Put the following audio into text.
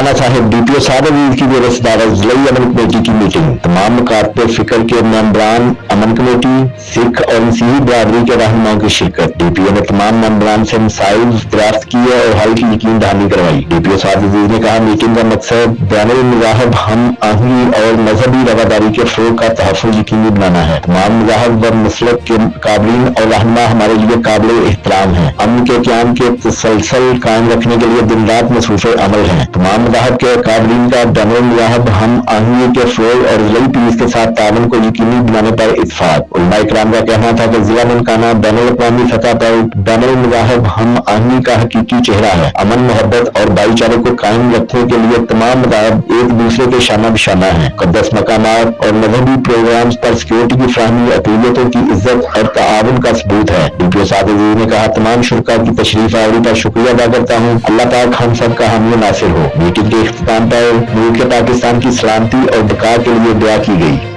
ننکانہ صاحب DPO سعد عزیز کی زیر صدارت ضلعی امن کمیٹی کی میٹنگ۔ تمام مکاتب فکر کے ممبران امن کمیٹی، سکھ اور مسیحی برادری کے رہنماؤں کی شرکت۔ DPO نے تمام ممبران سے مسائل دریافت کیے اور حل کی یقین دہانی کروائی۔ DPO سعد عزیز نے کہا میٹنگ کا مقصد بین المذاہب ہم آہنگی اور مذہبی رواداری کے فروغ کا تحفظ یقینی بنانا ہے۔ تمام مذاہب و مسلک کے قابلین اور رہنما ہمارے لیے قابل احترام ہیں۔ امن کے قیام کے تسلسل قائم رکھنے کے لیے دن رات مصروف عمل ہیں۔ تمام مذاہب کے قابلین کا بین المذاہب ہم آہنگی کے فروغ اور ضلعی پولیس کے ساتھ تعاون کو یقینی بنانے پر اتفاق۔ علماء کرام کا کہنا تھا کہ ضلع ننکانہ بین الاقوامی سطح پر بین المذاہب ہم آہنگی کا حقیقی چہرہ ہے۔ امن، محبت اور بھائی چارے کو قائم رکھنے کے لیے تمام مذاہب ایک دوسرے کے شانہ بشانہ ہیں۔ مقدس مقامات اور مذہبی پروگرامز پر سیکورٹی کی فراہمی اقلیتوں کی عزت اور تعاون کا ثبوت ہے۔ DPO سعد عزیز نے کہا تمام شرکاء کی تشریف آوری پر شکریہ ادا کرتا ہوں۔ اللہ پاک ہم سب کا حامی و ناصر ہو۔ میٹنگ کے اختتام پر ملک پاکستان کی سلامتی اور بقا کے لیے دعا کی گئی۔